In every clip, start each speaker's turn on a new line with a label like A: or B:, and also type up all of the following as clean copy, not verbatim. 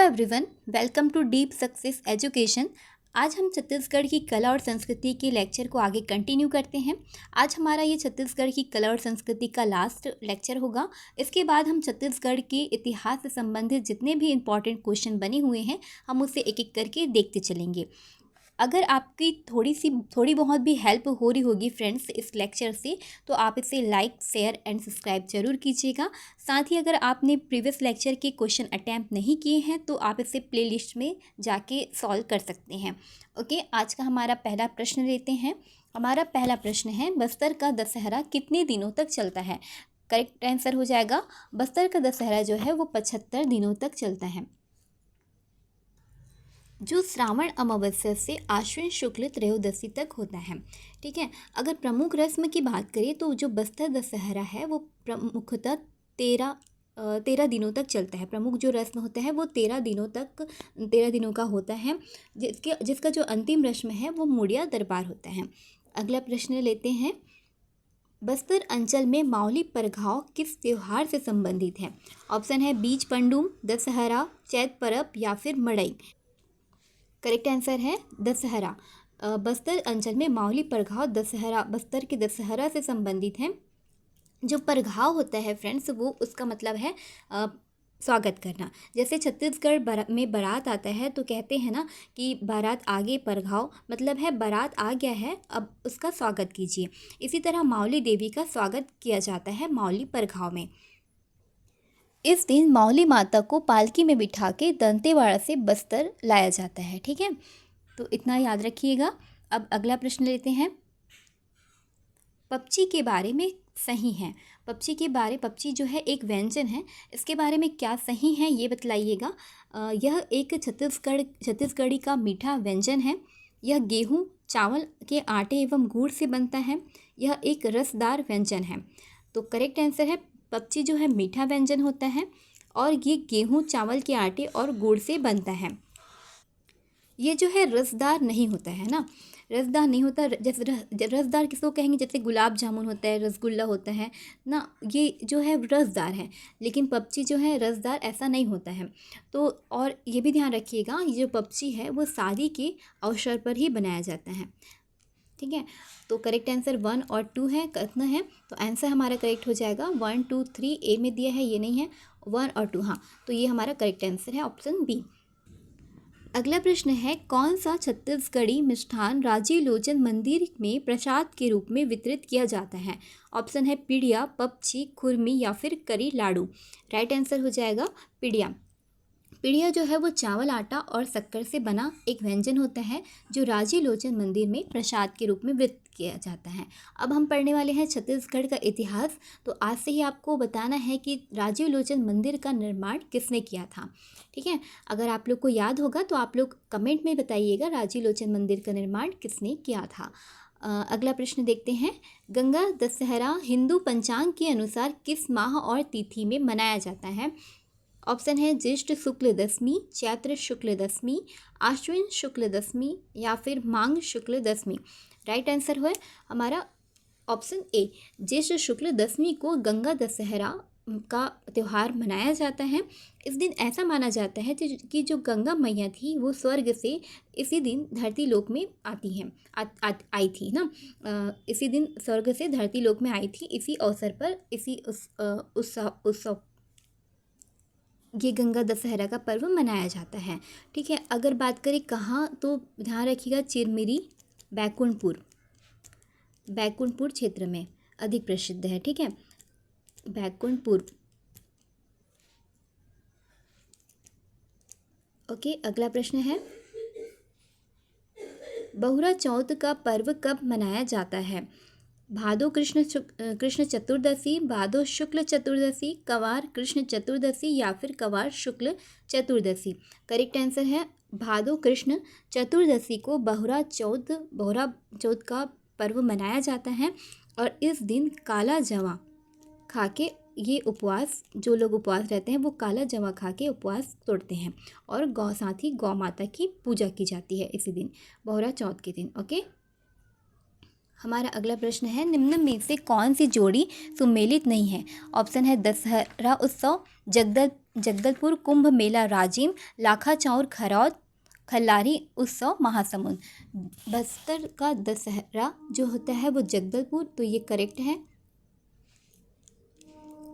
A: Everyone, welcome to Deep Success Education. आज हम छत्तीसगढ़ की कला और संस्कृति के लेक्चर को आगे कंटिन्यू करते हैं। आज हमारा ये छत्तीसगढ़ की कला और संस्कृति का लास्ट लेक्चर होगा। इसके बाद हम छत्तीसगढ़ के इतिहास से संबंधित जितने भी इम्पॉर्टेंट क्वेश्चन बने हुए हैं हम उसे एक एक करके देखते चलेंगे। अगर आपकी थोड़ी बहुत भी हेल्प हो रही होगी फ्रेंड्स इस लेक्चर से, तो आप इसे लाइक शेयर एंड सब्सक्राइब जरूर कीजिएगा। साथ ही अगर आपने प्रीवियस लेक्चर के क्वेश्चन अटैम्प्ट नहीं किए हैं तो आप इसे प्लेलिस्ट में जाके सॉल्व कर सकते हैं। ओके, आज का हमारा पहला प्रश्न लेते हैं। हमारा पहला प्रश्न है, बस्तर का दशहरा कितने दिनों तक चलता है? करेक्ट आंसर हो जाएगा, बस्तर का दशहरा जो है वो 75 दिनों तक चलता है, जो श्रावण अमावस्या से आश्विन शुक्ल त्रयोदशी तक होता है। ठीक है, अगर प्रमुख रस्म की बात करें तो जो बस्तर दशहरा है वो प्रमुखतः 13 दिनों तक चलता है। प्रमुख जो रस्म होता है वो 13 दिनों का होता है, जिसका जो अंतिम रस्म है वो मुड़िया दरबार होता है। अगला प्रश्न लेते हैं, बस्तर अंचल में मावली परघाव किस त्योहार से संबंधित है? ऑप्शन है बीज पंडुम, दशहरा, चैत परब या फिर मड़ई। करेक्ट आंसर है दशहरा। बस्तर अंचल में मावली परघाव दशहरा बस्तर के दशहरा से संबंधित है। जो परघाव होता है फ्रेंड्स वो उसका मतलब है स्वागत करना। जैसे छत्तीसगढ़ में बारात आता है तो कहते हैं ना कि बारात आगे परघाव, मतलब है बारात आ गया है अब उसका स्वागत कीजिए। इसी तरह मावली देवी का स्वागत किया जाता है मावली परघाव में। इस दिन मावली माता को पालकी में बिठा के दंतेवाड़ा से बस्तर लाया जाता है। ठीक है, तो इतना याद रखिएगा। अब अगला प्रश्न लेते हैं, पपची के बारे में सही है। पपची जो है एक व्यंजन है, इसके बारे में क्या सही है ये बतलाइएगा। यह एक छत्तीसगढ़ी का मीठा व्यंजन है। यह गेहूँ चावल के आटे एवं गुड़ से बनता है। यह एक रसदार व्यंजन है। तो करेक्ट आंसर है, पपची जो है मीठा व्यंजन होता है और ये गेहूँ चावल के आटे और गुड़ से बनता है। ये जो है रसदार नहीं होता है ना, रसदार नहीं होता। जैसे रसदार किसको कहेंगे, जैसे गुलाब जामुन होता है, रसगुल्ला होता है ना, ये जो है रसदार है। लेकिन पपची जो है रसदार ऐसा नहीं होता है। तो और ये भी ध्यान रखिएगा, ये जो पपची है वो शादी के अवसर पर ही बनाया जाता है। ठीक है, तो करेक्ट आंसर 1 और 2 है। कितना है, तो आंसर हमारा करेक्ट हो जाएगा 1 2 3। ए में दिया है, ये नहीं है, 1 और 2। हाँ, तो ये हमारा करेक्ट आंसर है ऑप्शन बी। अगला प्रश्न है, कौन सा छत्तीसगढ़ी मिष्ठान राजी लोचन मंदिर में प्रसाद के रूप में वितरित किया जाता है? ऑप्शन है पिड़िया, पपची, खुरमी या फिर करी लाडू। राइट आंसर हो जाएगा पिड़िया। पिड़िया जो है वो चावल आटा और शक्कर से बना एक व्यंजन होता है जो राजी लोचन मंदिर में प्रसाद के रूप में वितरित किया जाता है। अब हम पढ़ने वाले हैं छत्तीसगढ़ का इतिहास। तो आज से ही आपको बताना है कि राजीव लोचन मंदिर का निर्माण किसने किया था। ठीक है, अगर आप लोग को याद होगा तो आप लोग कमेंट में बताइएगा राजीव लोचन मंदिर का निर्माण किसने किया था। अगला प्रश्न देखते हैं, गंगा दशहरा हिंदू पंचांग के अनुसार किस माह और तिथि में मनाया जाता है? ऑप्शन है ज्येष्ठ शुक्ल दशमी, चैत्र शुक्ल दशमी, आश्विन शुक्ल दशमी या फिर मांग शुक्ल दशमी। राइट आंसर है हमारा ऑप्शन ए, ज्येष्ठ शुक्ल दशमी को गंगा दशहरा का त्यौहार मनाया जाता है। इस दिन ऐसा माना जाता है कि जो गंगा मैया थी वो स्वर्ग से इसी दिन धरती लोक में आती हैं, आई थी ना। इसी दिन स्वर्ग से धरती लोक में आई थी। इसी अवसर पर इसी उत्सव ये गंगा दशहरा का पर्व मनाया जाता है। ठीक है, अगर बात करें कहाँ, तो ध्यान रखिएगा चिरमिरी बैकुंठपुर क्षेत्र में अधिक प्रसिद्ध है। ठीक है, बैकुंठपुर। ओके, अगला प्रश्न है, बहुरा चौथ का पर्व कब मनाया जाता है? भादो कृष्ण चतुर्दशी, भादो शुक्ल चतुर्दशी, कवार कृष्ण चतुर्दशी या फिर कवार शुक्ल चतुर्दशी। करेक्ट आंसर है भादो कृष्ण चतुर्दशी को बहुरा चौथ का पर्व मनाया जाता है। और इस दिन काला जवा खा के ये उपवास, जो लोग उपवास रहते हैं वो काला जवा खा के उपवास तोड़ते हैं। और साथ ही गौ माता की पूजा की जाती है इसी दिन, बहुरा चौथ के दिन। ओके, हमारा अगला प्रश्न है, निम्न में से कौन सी जोड़ी सुमेलित नहीं है? ऑप्शन है दशहरा उत्सव, जगदलपुर कुंभ मेला राजिम, लाखा चौर खरौद, खल्लारी उत्सव महासमुंद। बस्तर का दशहरा जो होता है वो जगदलपुर, तो ये करेक्ट है।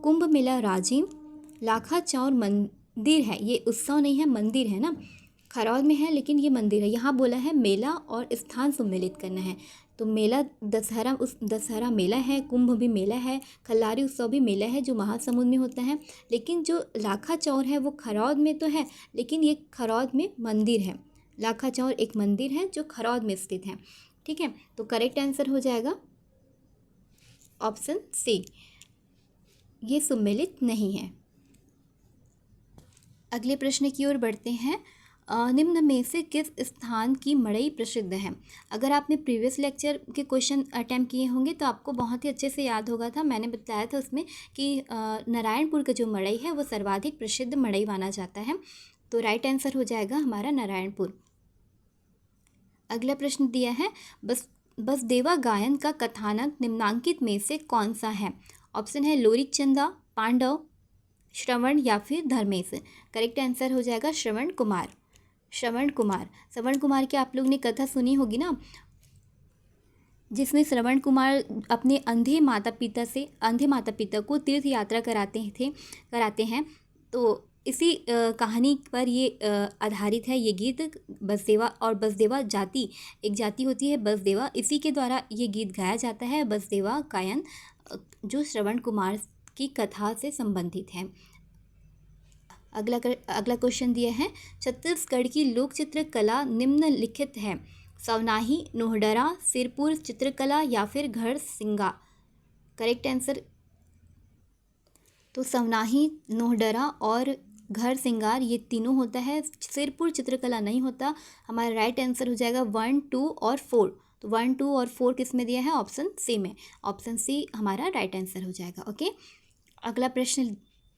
A: कुंभ मेला राजिम, लाखा चौर मंदिर है, ये उत्सव नहीं है मंदिर है ना, खरौद में है लेकिन ये मंदिर है। यहाँ बोला है मेला और स्थान सम्मिलित करना है, तो मेला दशहरा, उस दशहरा मेला है, कुंभ भी मेला है, खल्लारी उत्सव भी मेला है जो महासमुंद में होता है। लेकिन जो लाखा चौर है वो खरौद में तो है, लेकिन ये खरौद में मंदिर है। लाखा चौर एक मंदिर है जो खरौद में स्थित है। ठीक है, तो करेक्ट आंसर हो जाएगा ऑप्शन सी, ये सम्मिलित नहीं है। अगले प्रश्न की ओर बढ़ते हैं। निम्न में से किस स्थान की मड़ई प्रसिद्ध है? अगर आपने प्रीवियस लेक्चर के क्वेश्चन अटैम्प्ट किए होंगे तो आपको बहुत ही अच्छे से याद होगा था, मैंने बताया था उसमें कि नारायणपुर का जो मड़ई है वो सर्वाधिक प्रसिद्ध मड़ई माना जाता है, तो राइट आंसर हो जाएगा हमारा नारायणपुर। अगला प्रश्न दिया है, बसदेवा गायन का कथानक निम्नांकित में से कौन सा है? ऑप्शन है लोरिक चंदा, पांडव, श्रवण या फिर धर्मेश। करेक्ट आंसर हो जाएगा श्रवण कुमार। श्रवण कुमार की आप लोग ने कथा सुनी होगी ना, जिसमें श्रवण कुमार अपने अंधे माता पिता को तीर्थ यात्रा कराते हैं। तो इसी कहानी पर ये आधारित है ये गीत। बसदेवा और बसदेवा जाति, एक जाति होती है बसदेवा, इसी के द्वारा ये गीत गाया जाता है, बसदेवा गायन, जो श्रवण कुमार की कथा से संबंधित है। अगला क्वेश्चन दिया है, छत्तीसगढ़ की लोक चित्रकला निम्नलिखित है? सवनाही, नोहडरा, सिरपुर चित्रकला या फिर घर सिंगा। करेक्ट आंसर, तो सवनाही, नोहडरा और घर सिंगार ये तीनों होता है, सिरपुर चित्रकला नहीं होता। हमारा राइट आंसर हो जाएगा 1, 2 और 4। तो 1, 2 और 4 किस में दिया है? ऑप्शन सी में। ऑप्शन सी हमारा राइट आंसर हो जाएगा। ओके, अगला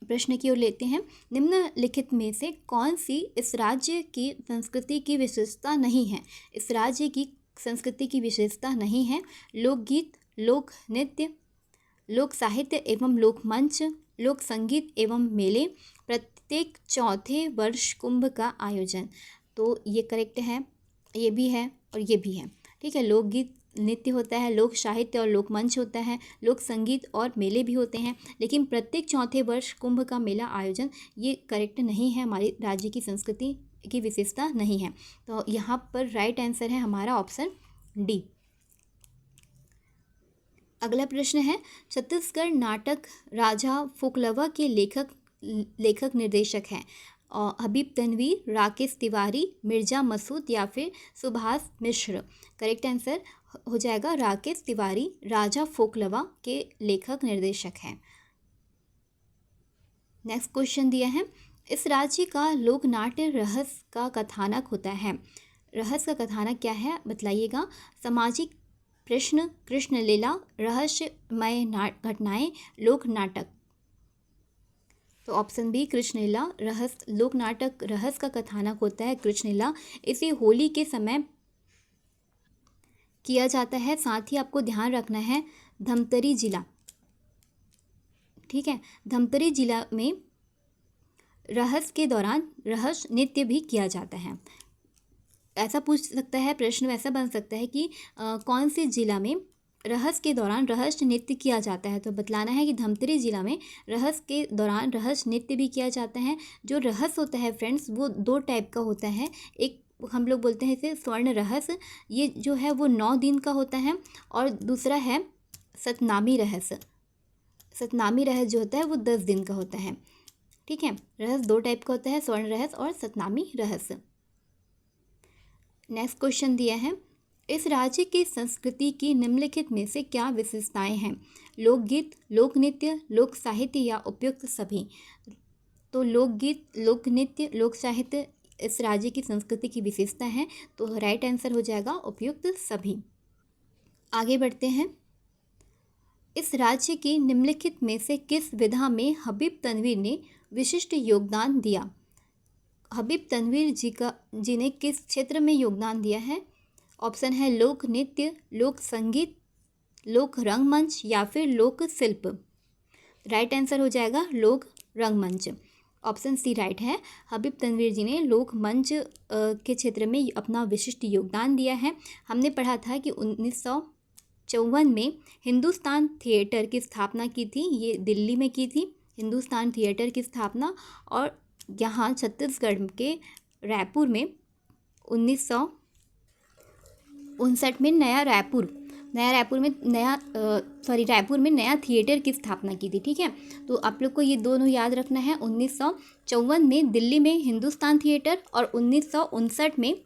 A: प्रश्न की ओर लेते हैं। निम्नलिखित में से कौन सी इस राज्य की संस्कृति की विशेषता नहीं है? इस राज्य की संस्कृति की विशेषता नहीं है? लोकगीत, लोक नृत्य, लोक साहित्य एवं लोक मंच, लोक संगीत एवं मेले, प्रत्येक चौथे वर्ष कुंभ का आयोजन। तो ये करेक्ट है, ये भी है और ये भी है। ठीक है, लोकगीत, नृत्य होता है, लोक साहित्य और लोक मंच होता है, लोक संगीत और मेले भी होते हैं, लेकिन प्रत्येक चौथे वर्ष कुंभ का मेला आयोजन ये करेक्ट नहीं है, हमारी राज्य की संस्कृति की विशेषता नहीं है। तो यहाँ पर राइट आंसर है हमारा ऑप्शन डी। अगला प्रश्न है, छत्तीसगढ़ नाटक राजा फोकलवा के लेखक निर्देशक हैं? हबीब तनवीर, राकेश तिवारी, मिर्जा मसूद या फिर सुभाष मिश्र। करेक्ट आंसर हो जाएगा राकेश तिवारी, राजा फोकलवा के लेखक निर्देशक हैं। नेक्स्ट क्वेश्चन दिया है, इस राज्य का लोक नाट्य रहस्य का कथानक होता है? रहस्य का कथानक क्या है बतलाइएगा? सामाजिक प्रश्न, कृष्ण लीला, रहस्यमय घटनाएं, लोक नाटक। तो ऑप्शन बी कृष्ण लीला, लोक नाटक रहस्य का कथानक होता है कृष्ण लीला। इसे होली के समय किया जाता है। साथ ही आपको ध्यान रखना है धमतरी जिला, ठीक है, धमतरी जिला में रहस्य के दौरान रहस्य नृत्य भी किया जाता है। ऐसा पूछ सकता है प्रश्न, ऐसा बन सकता है कि कौन से जिला में रहस्य के दौरान रहस्य नृत्य किया जाता है? तो बतलाना है कि धमतरी जिला में रहस्य के दौरान रहस्य नृत्य भी किया जाता है। जो रहस्य होता है फ्रेंड्स वो 2 टाइप का होता है। एक हम लोग बोलते हैं इसे स्वर्ण रहस्य, ये जो है वो 9 दिन का होता है, और दूसरा है सतनामी रहस्य। सतनामी रहस्य जो होता है वो 10 दिन का होता है। ठीक है, रहस्य 2 टाइप का होता है, स्वर्ण रहस्य और सतनामी रहस्य। नेक्स्ट क्वेश्चन दिया है, इस राज्य की संस्कृति की निम्नलिखित में से क्या विशेषताएं हैं? लोकगीत, लोक नृत्य, लोक साहित्य या उपयुक्त सभी। तो लोकगीत, लोक नृत्य, लोक साहित्य इस राज्य की संस्कृति की विशेषता है, तो राइट आंसर हो जाएगा उपयुक्त सभी। आगे बढ़ते हैं, इस राज्य की निम्नलिखित में से किस विधा में हबीब तनवीर ने विशिष्ट योगदान दिया? हबीब तनवीर जी ने किस क्षेत्र में योगदान दिया है? ऑप्शन है लोक नृत्य, लोक संगीत, लोक रंगमंच या फिर लोक शिल्प। राइट आंसर हो जाएगा लोक रंगमंच। ऑप्शन सी राइट है। हबीब तनवीर जी ने लोक मंच के क्षेत्र में अपना विशिष्ट योगदान दिया है। हमने पढ़ा था कि 1954 में हिंदुस्तान थिएटर की स्थापना की थी, ये दिल्ली में की थी हिंदुस्तान थिएटर की स्थापना। और यहाँ छत्तीसगढ़ के रायपुर में 1959 में रायपुर में नया थिएटर की स्थापना की थी। ठीक है, तो आप लोग को ये दोनों याद रखना है। 1954 में दिल्ली में हिंदुस्तान थिएटर और 1959 में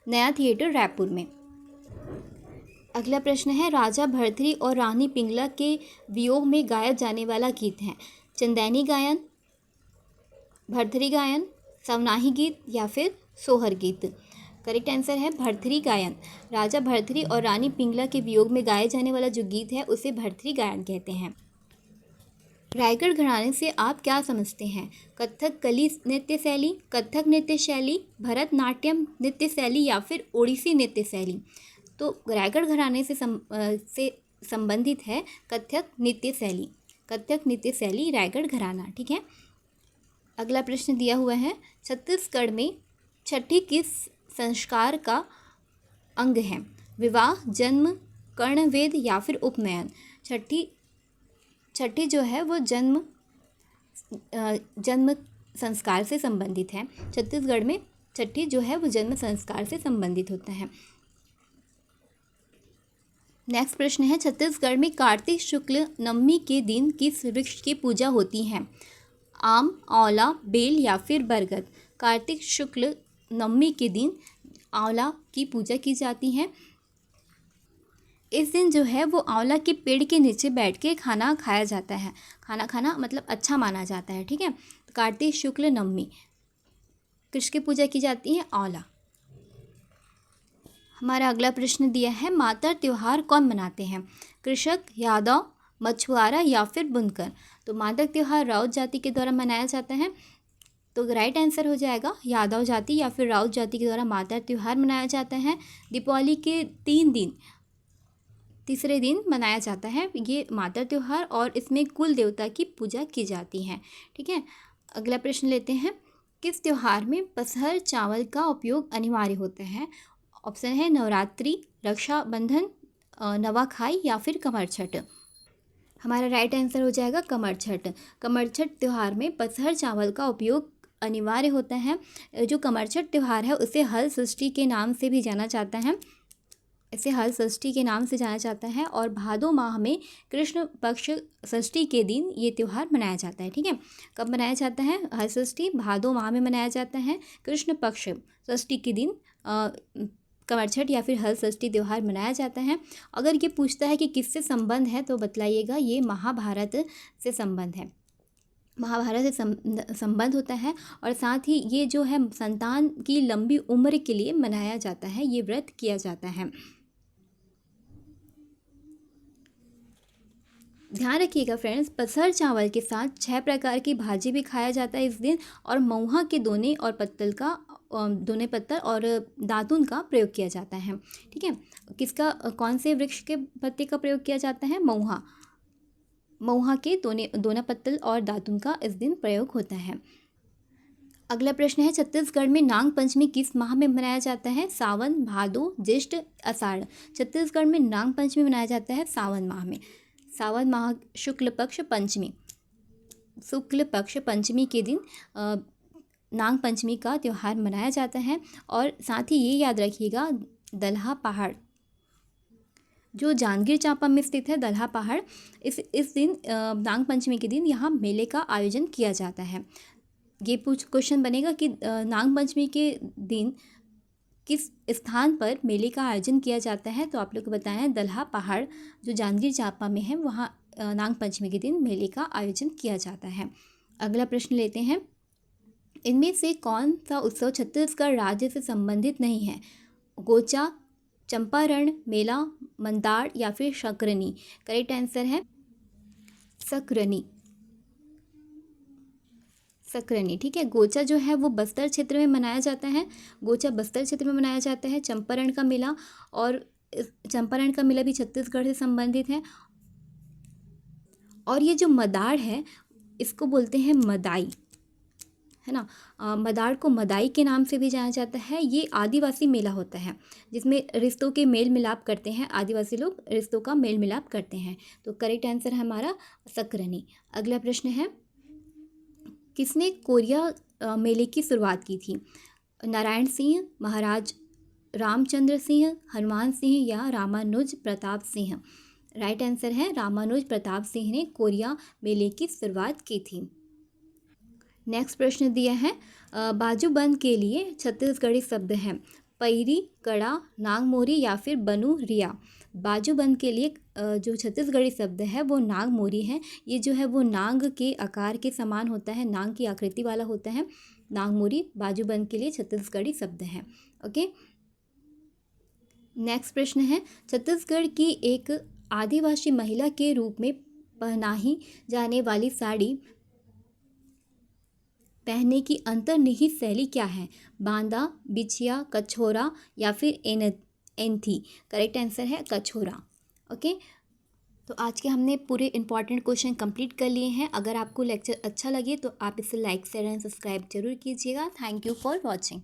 A: नया थिएटर रायपुर में। अगला प्रश्न है, राजा भर्तृहरि और रानी पिंगला के वियोग में गाया जाने वाला गीत है। चंदैनी गायन, भर्तृहरि गायन, सवनाही गीत या फिर सोहर गीत। करेक्ट आंसर है भर्तृहरि गायन। राजा भर्तृहरि और रानी पिंगला के वियोग में गाए जाने वाला जो गीत है उसे भर्तृहरि गायन कहते हैं। रायगढ़ घराने से आप क्या समझते हैं? कथकली नृत्य शैली, कथक नृत्य शैली, भरतनाट्यम नृत्य शैली या फिर ओडिसी नृत्य शैली। तो रायगढ़ घराने से संबंधित है कथक नृत्य शैली। कथक नृत्य शैली रायगढ़ घराना। ठीक है, अगला प्रश्न दिया हुआ है, छत्तीसगढ़ में छठी किस संस्कार का अंग है? विवाह, जन्म, कर्णवेद या फिर उपनयन। छठी जो है वो जन्म संस्कार से संबंधित है। छत्तीसगढ़ में छठी जो है वो जन्म संस्कार से संबंधित होता है। नेक्स्ट प्रश्न है, छत्तीसगढ़ में कार्तिक शुक्ल नवमी के दिन किस वृक्ष की पूजा होती है? आम, आंवला, बेल या फिर बरगद। कार्तिक शुक्ल नवमी के दिन आंवला की पूजा की जाती है। इस दिन जो है वो आंवला के पेड़ के नीचे बैठ के खाना खाया जाता है। खाना खाना मतलब अच्छा माना जाता है। ठीक है, कार्तिक शुक्ल नवमी किसकी पूजा की जाती है? आंवला। हमारा अगला प्रश्न दिया है, मातर त्योहार कौन मनाते हैं? कृषक, यादव, मछुआरा या फिर बुनकर। तो मातर त्योहार राउत जाति के द्वारा मनाया जाता है। तो राइट आंसर हो जाएगा यादव जाति या फिर राउत जाति के द्वारा मातर त्योहार मनाया जाता है। दीपावली के तीसरे दिन मनाया जाता है ये मातर त्योहार और इसमें कुल देवता की पूजा की जाती है। ठीक है, अगला प्रश्न लेते हैं, किस त्योहार में पसहर चावल का उपयोग अनिवार्य होता है? ऑप्शन है नवरात्रि, रक्षाबंधन, नवाखाई या फिर कमरछठ। हमारा राइट आंसर हो जाएगा कमरछठ। कमरछठ त्यौहार में पसहर चावल का उपयोग अनिवार्य होता है। जो कमरछठ त्यौहार है उसे हल षष्ठी के नाम से भी जाना जाता है। इसे हल षष्ठी के नाम से जाना जाता है और भादो माह में कृष्ण पक्ष षष्ठी के दिन ये त्यौहार मनाया जाता है। ठीक है, कब मनाया जाता है? हल षष्ठी भादो माह में मनाया जाता है। कृष्ण पक्ष षष्ठी के दिन कमरछठ या फिर हल षष्ठी त्यौहार मनाया जाता है। अगर ये पूछता है कि किससे संबंध है तो बतलाइएगा, ये महाभारत से संबंध है। महाभारत से संबंध होता है और साथ ही ये जो है संतान की लंबी उम्र के लिए मनाया जाता है, ये व्रत किया जाता है। ध्यान रखिएगा फ्रेंड्स, पसहर चावल के साथ 6 प्रकार की भाजी भी खाया जाता है इस दिन और महुआ के दोने और दोने पत्तल और दातुन का प्रयोग किया जाता है। ठीक है, किसका कौन से वृक्ष के पत्ते का प्रयोग किया जाता है? महुआ के दोना पत्तल और दातुन का इस दिन प्रयोग होता है। अगला प्रश्न है, छत्तीसगढ़ में नाग पंचमी किस माह में मनाया जाता है? सावन, भादो, ज्येष्ठ, आषाढ़। छत्तीसगढ़ में नाग पंचमी मनाया जाता है सावन माह में। सावन माह शुक्ल पक्ष पंचमी के दिन नाग पंचमी का त्यौहार मनाया जाता है। और साथ ही ये याद रखिएगा, दल्हा पहाड़ जो जांजगीर चांपा में स्थित है, दल्हा पहाड़, इस दिन नाग पंचमी के दिन यहाँ मेले का आयोजन किया जाता है। ये क्वेश्चन बनेगा कि नाग पंचमी के दिन किस स्थान पर मेले का आयोजन किया जाता है? तो आप लोग को बताएं दल्हा पहाड़ जो जांजगीर चांपा में है, वहाँ नाग पंचमी के दिन मेले का आयोजन किया जाता है। अगला प्रश्न लेते हैं, इनमें से कौन सा उत्सव छत्तीसगढ़ राज्य से संबंधित नहीं है? गोचा, चंपारण मेला, मंदार या फिर सकरनी। करेक्ट आंसर है सकरनी। ठीक है, गोचा जो है वो बस्तर क्षेत्र में मनाया जाता है। गोचा बस्तर क्षेत्र में मनाया जाता है। चंपारण का मेला भी छत्तीसगढ़ से संबंधित है। और ये जो मदार है इसको बोलते हैं मदाई। है ना। मदार को मदाई के नाम से भी जाना जाता है। ये आदिवासी मेला होता है जिसमें रिश्तों के मेल मिलाप करते हैं, आदिवासी लोग रिश्तों का मेल मिलाप करते हैं। तो करेक्ट आंसर है हमारा सकरनी। अगला प्रश्न है, किसने कोरिया मेले की शुरुआत की थी? नारायण सिंह, महाराज रामचंद्र सिंह, हनुमान सिंह या रामानुज प्रताप सिंह? राइट आंसर है रामानुज प्रताप सिंह ने कोरिया मेले की शुरुआत की थी। नेक्स्ट प्रश्न दिया है, बाजूबंद के लिए छत्तीसगढ़ी शब्द हैं पैरी, कड़ा, नागमोरी या फिर बनू रिया? बाजूबंद के लिए जो छत्तीसगढ़ी शब्द है वो नागमोरी है। ये जो है वो नाग के आकार के समान होता है, नाग की आकृति वाला होता है। नागमोरी बाजूबंद के लिए छत्तीसगढ़ी शब्द है। ओके, नेक्स्ट प्रश्न है, छत्तीसगढ़ की एक आदिवासी महिला के रूप में पहनाई जाने वाली साड़ी पहनने की अंतर्निहित शैली क्या है? बांदा, बिछिया, कछोरा या फिर एंथी? करेक्ट आंसर है कछोरा। ओके, तो आज के हमने पूरे इंपॉर्टेंट क्वेश्चन कंप्लीट कर लिए हैं। अगर आपको लेक्चर अच्छा लगे तो आप इसे लाइक शेयर एंड सब्सक्राइब जरूर कीजिएगा। Thank you for watching.